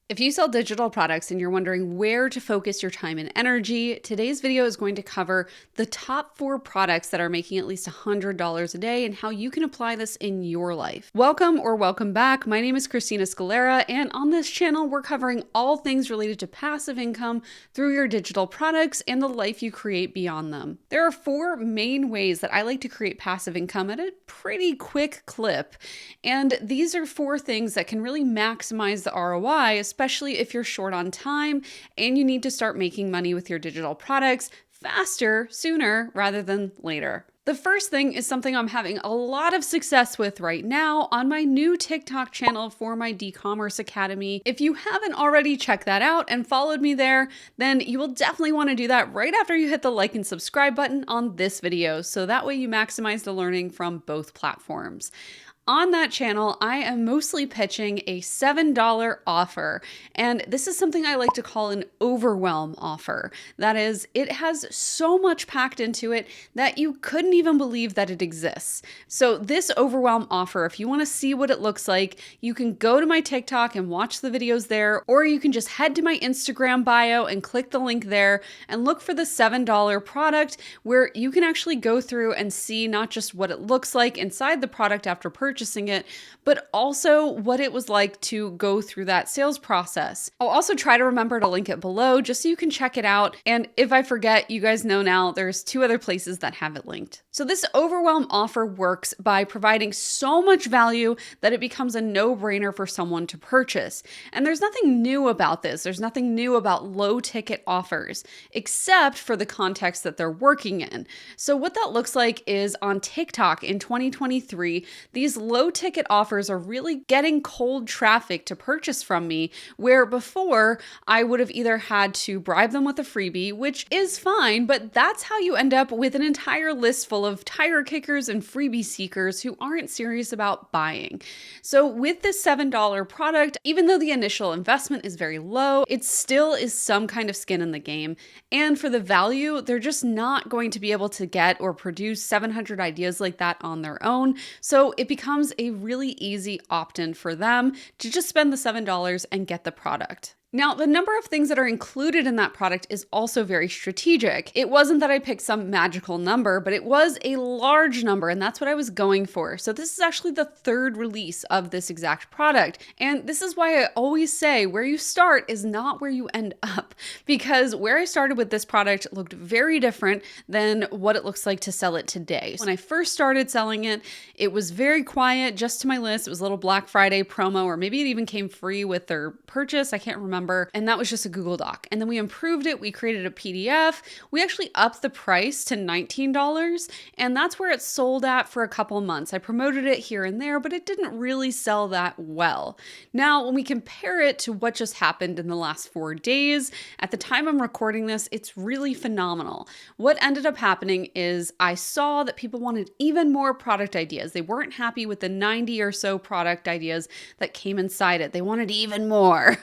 If you sell digital products and you're wondering where to focus your time and energy, today's video is going to cover the top 4 products that are making at least $100 a day and how you can apply this in your life. Welcome or welcome back. My name is Christina Scalera, and on this channel, we're covering all things related to passive income through your digital products and the life you create beyond them. There are 4 main ways that I like to create passive income at a pretty quick clip, and these are 4 things that can really maximize the ROI, especially if you're short on time and you need to start making money with your digital products faster, sooner, rather than later. The first thing is something I'm having a lot of success with right now on my new TikTok channel for my D-Commerce Academy. If you haven't already checked that out and followed me there, then you will definitely want to do that right after you hit the like and subscribe button on this video, so that way you maximize the learning from both platforms. On that channel, I am mostly pitching a $7 offer, and this is something I like to call an overwhelm offer. That is, it has so much packed into it that you couldn't even believe that it exists. So this overwhelm offer, if you want to see what it looks like, you can go to my TikTok and watch the videos there, or you can just head to my Instagram bio and click the link there and look for the $7 product, where you can actually go through and see not just what it looks like inside the product after purchasing it, but also what it was like to go through that sales process. I'll also try to remember to link it below just so you can check it out. And if I forget, you guys know now there's 2 other places that have it linked. So this overwhelm offer works by providing so much value that it becomes a no-brainer for someone to purchase. And there's nothing new about this. There's nothing new about low ticket offers, except for the context that they're working in. So what that looks like is on TikTok in 2023, these low ticket offers are really getting cold traffic to purchase from me, where before I would have either had to bribe them with a freebie, which is fine, but that's how you end up with an entire list full of tire kickers and freebie seekers who aren't serious about buying. So with this $7 product, even though the initial investment is very low, it still is some kind of skin in the game. And for the value, they're just not going to be able to get or produce 700 ideas like that on their own. So it becomes a really easy opt-in for them to just spend the $7 and get the product. Now, the number of things that are included in that product is also very strategic. It wasn't that I picked some magical number, but it was a large number, and that's what I was going for. So this is actually the 3rd release of this exact product. And this is why I always say where you start is not where you end up, because where I started with this product looked very different than what it looks like to sell it today. When I first started selling it, it was very quiet, just to my list. It was a little Black Friday promo, or maybe it even came free with their purchase. I can't remember. And that was just a Google Doc. And then we improved it. We created a PDF. We actually upped the price to $19. And that's where it sold at for a couple months. I promoted it here and there, but it didn't really sell that well. Now, when we compare it to what just happened in the last 4 days, at the time I'm recording this, it's really phenomenal. What ended up happening is I saw that people wanted even more product ideas. They weren't happy with the 90 or so product ideas that came inside it. They wanted even more.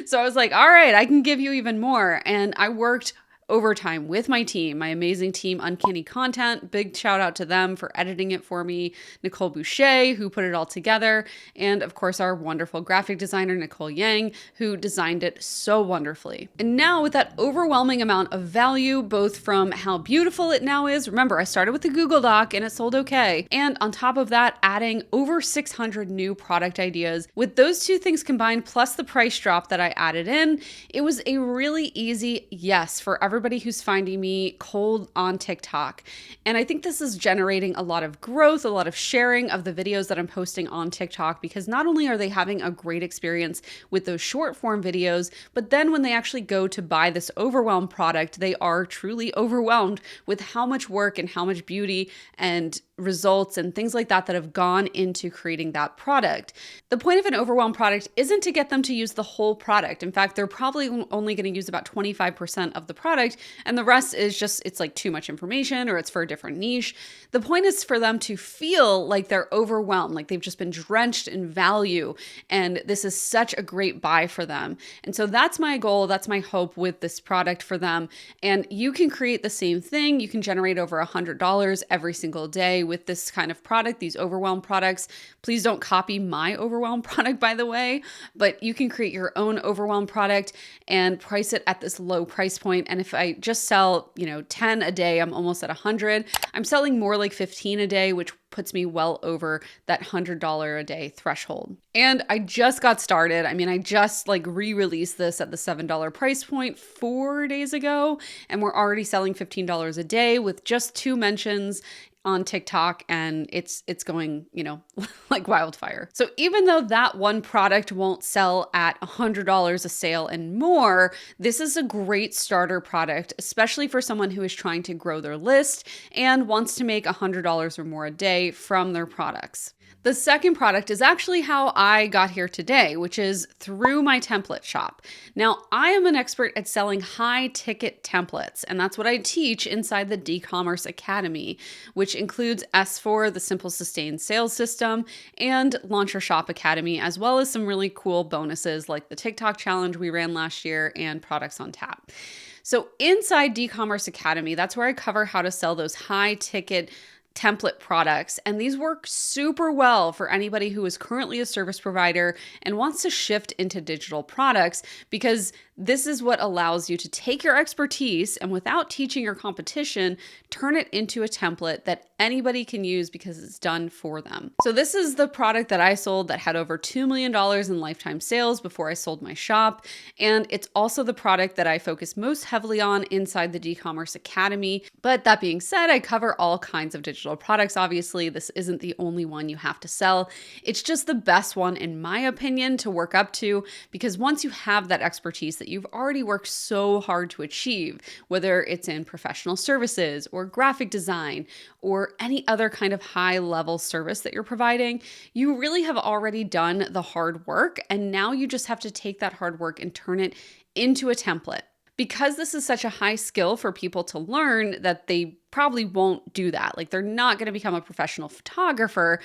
So I was like, all right, I can give you even more. And I worked overtime with my team, my amazing team, Uncanny Content. Big shout out to them for editing it for me. Nicole Boucher, who put it all together. And of course, our wonderful graphic designer, Nicole Yang, who designed it so wonderfully. And now with that overwhelming amount of value, both from how beautiful it now is, remember, I started with the Google Doc and it sold okay. And on top of that, adding over 600 new product ideas. With those 2 things combined, plus the price drop that I added in, it was a really easy yes for everybody who's finding me cold on TikTok. And I think this is generating a lot of growth, a lot of sharing of the videos that I'm posting on TikTok, because not only are they having a great experience with those short form videos, but then when they actually go to buy this overwhelmed product, they are truly overwhelmed with how much work and how much beauty and results and things like that have gone into creating that product. The point of an overwhelmed product isn't to get them to use the whole product. In fact, they're probably only going to use about 25% of the product product, and the rest is just, it's like too much information or it's for a different niche. The point is for them to feel like they're overwhelmed, like they've just been drenched in value, and this is such a great buy for them. And so that's my goal, that's my hope with this product for them. And you can create the same thing. You can generate over $100 every single day with this kind of product, these overwhelm products. Please don't copy my overwhelm product, by the way, but you can create your own overwhelm product and price it at this low price point. And if I just sell, 10 a day, I'm almost at 100. I'm selling more like 15 a day, which puts me well over that $100 a day threshold. And I just got started. I mean, I just re-released this at the $7 price point 4 days ago, and we're already selling $15 a day with just 2 mentions on TikTok, and it's going, like wildfire. So even though that one product won't sell at $100 a sale and more, this is a great starter product, especially for someone who is trying to grow their list and wants to make $100 or more a day from their products. The second product is actually how I got here today, which is through my template shop. Now, I am an expert at selling high ticket templates, and that's what I teach inside the D-Commerce Academy, which includes S4, the Simple Sustained Sales System, and Launch Your Shop Academy, as well as some really cool bonuses like the TikTok challenge we ran last year and products on tap. So inside D-Commerce Academy, that's where I cover how to sell those high ticket template products. And these work super well for anybody who is currently a service provider and wants to shift into digital products, because this is what allows you to take your expertise and, without teaching your competition, turn it into a template that anybody can use because it's done for them. So this is the product that I sold that had over $2 million in lifetime sales before I sold my shop. And it's also the product that I focus most heavily on inside the D-Commerce Academy. But that being said, I cover all kinds of digital products. Obviously, this isn't the only one you have to sell. It's just the best one, in my opinion, to work up to, because once you have that expertise that you've already worked so hard to achieve, whether it's in professional services or graphic design or any other kind of high level service that you're providing, you really have already done the hard work. And now you just have to take that hard work and turn it into a template. Because this is such a high skill for people to learn, that they probably won't do that. Like, they're not going to become a professional photographer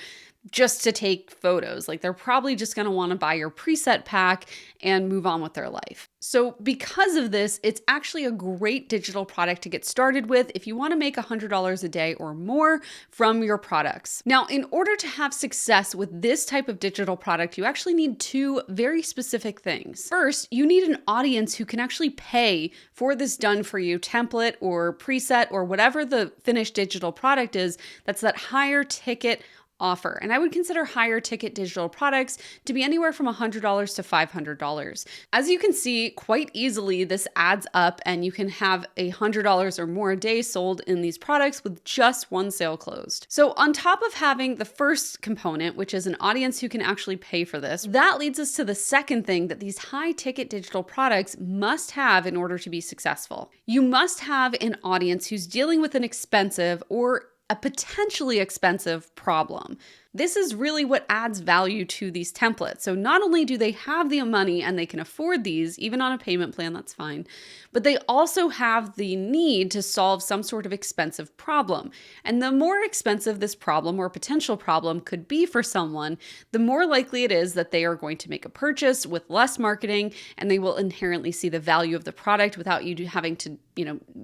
just to take photos. Like, they're probably just going to want to buy your preset pack and move on with their life. So because of this, it's actually a great digital product to get started with if you want to make $100 a day or more from your products. Now, in order to have success with this type of digital product, you actually need 2 very specific things. First, you need an audience who can actually pay for this done for you template or preset or whatever the finished digital product is. That's that higher ticket offer. And I would consider higher ticket digital products to be anywhere from $100 to $500. As you can see, quite easily, this adds up, and you can have $100 or more a day sold in these products with just one sale closed. So on top of having the first component, which is an audience who can actually pay for this, that leads us to the second thing that these high ticket digital products must have in order to be successful. You must have an audience who's dealing with an expensive or a potentially expensive problem. This is really what adds value to these templates. So not only do they have the money and they can afford these, even on a payment plan, that's fine, but they also have the need to solve some sort of expensive problem. And the more expensive this problem or potential problem could be for someone, the more likely it is that they are going to make a purchase with less marketing, and they will inherently see the value of the product without you having to,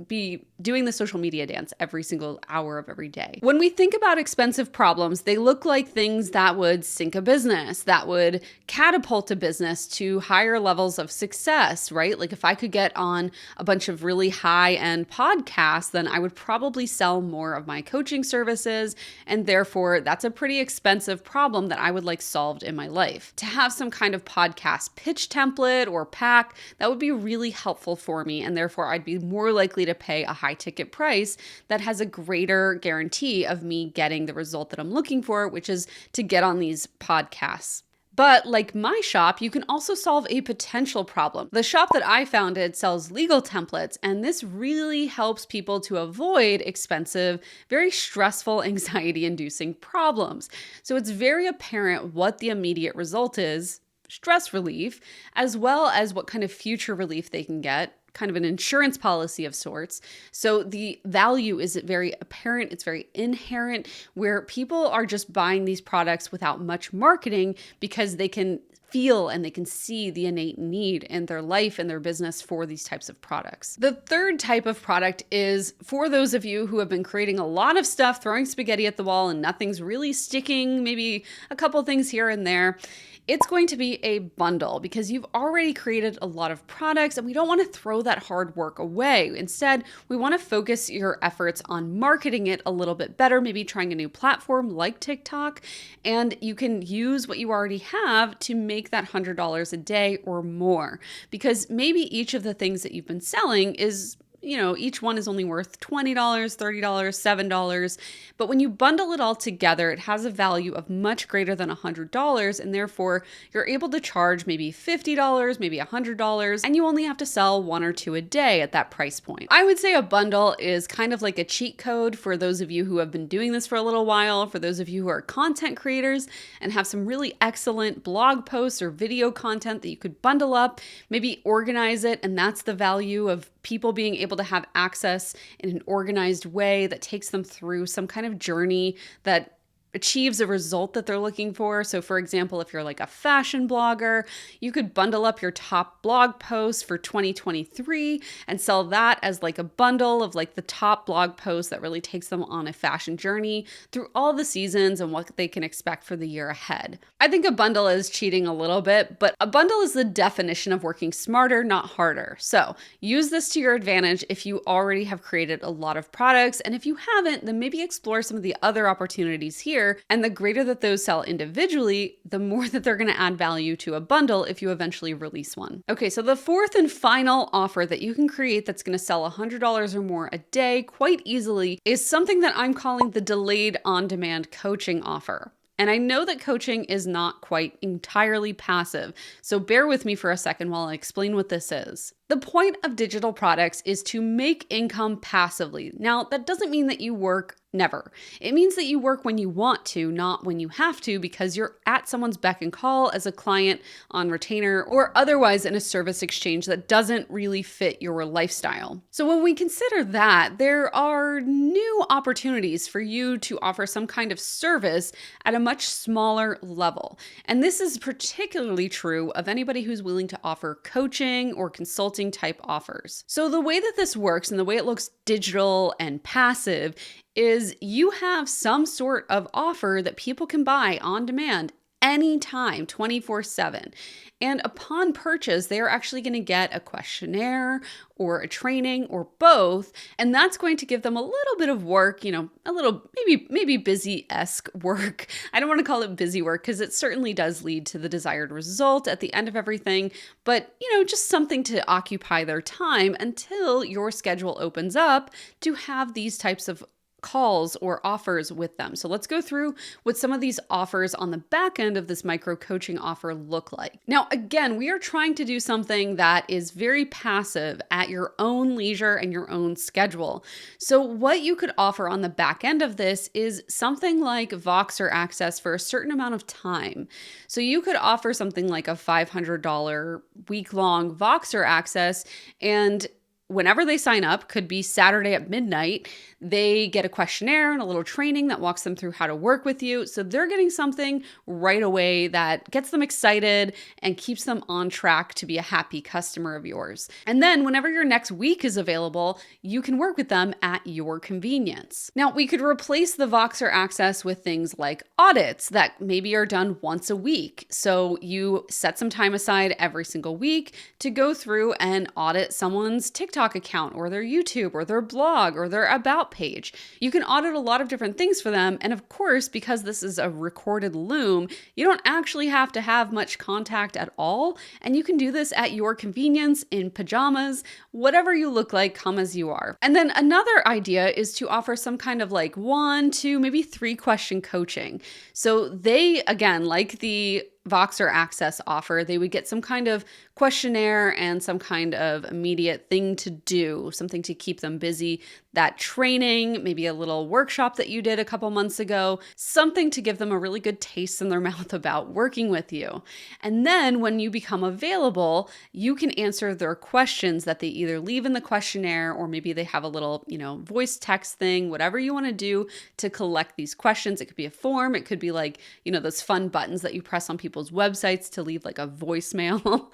be doing the social media dance every single hour of every day. When we think about expensive problems, they look like things that would sink a business, that would catapult a business to higher levels of success, right? Like, if I could get on a bunch of really high-end podcasts, then I would probably sell more of my coaching services, and therefore that's a pretty expensive problem that I would like solved in my life. To have some kind of podcast pitch template or pack, that would be really helpful for me, and therefore I'd be more likely to pay a high ticket price that has a greater guarantee of me getting the result that I'm looking for, which is to get on these podcasts. But like my shop, you can also solve a potential problem. The shop that I founded sells legal templates, and this really helps people to avoid expensive, very stressful, anxiety-inducing problems. So it's very apparent what the immediate result is stress relief, as well as what kind of future relief they can get, kind of an insurance policy of sorts. So the value is very apparent, it's very inherent, where people are just buying these products without much marketing because they can feel and they can see the innate need in their life and their business for these types of products. The third type of product is for those of you who have been creating a lot of stuff, throwing spaghetti at the wall and nothing's really sticking, maybe a couple things here and there. It's going to be a bundle because you've already created a lot of products and we don't want to throw that hard work away. Instead, we want to focus your efforts on marketing it a little bit better, maybe trying a new platform like TikTok, and you can use what you already have to make that $100 a day or more, because maybe each of the things that you've been selling is, each one is only worth $20, $30, $7. But when you bundle it all together, it has a value of much greater than $100. And therefore, you're able to charge maybe $50, maybe $100, and you only have to sell one or two a day at that price point. I would say a bundle is kind of like a cheat code for those of you who have been doing this for a little while, for those of you who are content creators and have some really excellent blog posts or video content that you could bundle up, maybe organize it. And that's the value of people being able to have access in an organized way that takes them through some kind of journey that achieves a result that they're looking for. So for example, if you're like a fashion blogger, you could bundle up your top blog posts for 2023 and sell that as like a bundle of like the top blog posts that really takes them on a fashion journey through all the seasons and what they can expect for the year ahead. I think a bundle is cheating a little bit, but a bundle is the definition of working smarter, not harder. So use this to your advantage if you already have created a lot of products. And if you haven't, then maybe explore some of the other opportunities here. And the greater that those sell individually, the more that they're going to add value to a bundle if you eventually release one. Okay, so the fourth and final offer that you can create that's going to sell $100 or more a day quite easily is something that I'm calling the delayed on-demand coaching offer. And I know that coaching is not quite entirely passive, so bear with me for a second while I explain what this is. The point of digital products is to make income passively. Now, that doesn't mean that you work never. It means that you work when you want to, not when you have to, because you're at someone's beck and call as a client on retainer or otherwise in a service exchange that doesn't really fit your lifestyle. So when we consider that, there are new opportunities for you to offer some kind of service at a much smaller level. And this is particularly true of anybody who's willing to offer coaching or consulting type offers. So the way that this works and the way it looks digital and passive is you have some sort of offer that people can buy on demand anytime, 24/7. And upon purchase, they are actually going to get a questionnaire or a training or both. And that's going to give them a little bit of work, a little maybe busy-esque work. I don't want to call it busy work because it certainly does lead to the desired result at the end of everything. But, just something to occupy their time until your schedule opens up to have these types of calls or offers with them. So let's go through what some of these offers on the back end of this micro coaching offer look like. Now, again, we are trying to do something that is very passive at your own leisure and your own schedule. So what you could offer on the back end of this is something like Voxer access for a certain amount of time. So you could offer something like a $500 week-long Voxer access, and whenever they sign up, could be Saturday at midnight, they get a questionnaire and a little training that walks them through how to work with you. So they're getting something right away that gets them excited and keeps them on track to be a happy customer of yours. And then whenever your next week is available, you can work with them at your convenience. Now, we could replace the Voxer access with things like audits that maybe are done once a week. So you set some time aside every single week to go through and audit someone's TikTok account or their YouTube or their blog or their About page. You can audit a lot of different things for them. And of course, because this is a recorded Loom, you don't actually have to have much contact at all. And you can do this at your convenience in pajamas, whatever you look like, come as you are. And then another idea is to offer some kind of like 1, 2, maybe 3 question coaching. So they, again, like the Voxer access offer, they would get some kind of questionnaire and some kind of immediate thing to do, something to keep them busy that training, maybe a little workshop that you did a couple months ago, something to give them a really good taste in their mouth about working with you. And then when you become available, you can answer their questions that they either leave in the questionnaire, or maybe they have a little, voice text thing, whatever you want to do to collect these questions. It could be a form. It could be like, those fun buttons that you press on people's websites to leave like a voicemail.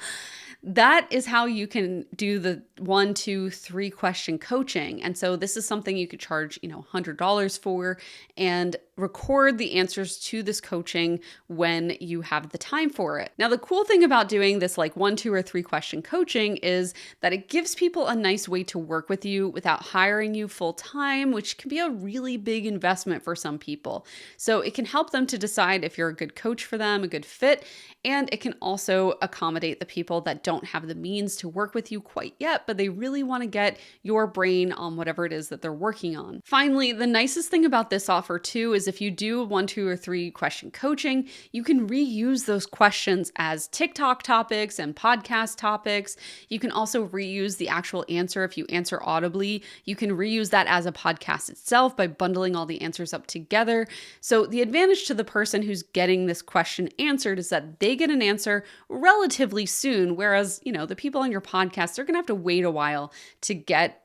That is how you can do the 1, 2, 3 question coaching. And so this is something you could charge, $100 for, and record the answers to this coaching when you have the time for it. Now, the cool thing about doing this like 1, 2, or 3 question coaching is that it gives people a nice way to work with you without hiring you full time, which can be a really big investment for some people. So it can help them to decide if you're a good coach for them, a good fit, and it can also accommodate the people that don't have the means to work with you quite yet, but they really want to get your brain on whatever it is that they're working on. Finally, the nicest thing about this offer too is if you do 1, 2, or 3 question coaching, you can reuse those questions as TikTok topics and podcast topics. You can also reuse the actual answer. If you answer audibly, you can reuse that as a podcast itself by bundling all the answers up together. So the advantage to the person who's getting this question answered is that they get an answer relatively soon, whereas, the people on your podcast, they're going to have to wait a while to get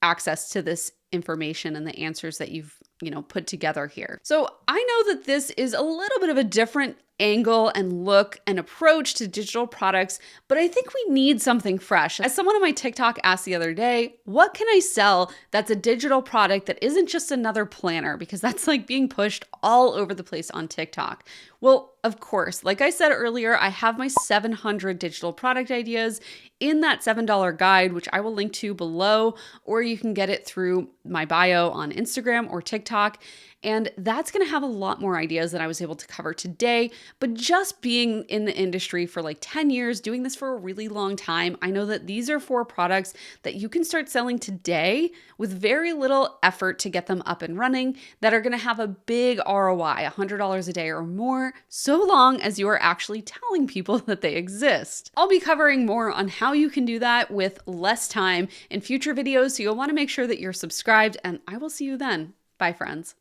access to this information and the answers that you've put together here. So I know that this is a little bit of a different angle and look and approach to digital products, but I think we need something fresh. As someone on my TikTok asked the other day, what can I sell that's a digital product that isn't just another planner? Because that's like being pushed all over the place on TikTok. Well, of course, like I said earlier, I have my 700 digital product ideas in that $7 guide, which I will link to below, or you can get it through my bio on Instagram or TikTok. And that's going to have a lot more ideas than I was able to cover today. But just being in the industry for like 10 years, doing this for a really long time, I know that these are 4 products that you can start selling today with very little effort to get them up and running that are going to have a big ROI, $100 a day or more, so long as you are actually telling people that they exist. I'll be covering more on how you can do that with less time in future videos, so you'll want to make sure that you're subscribed, and I will see you then. Bye, friends.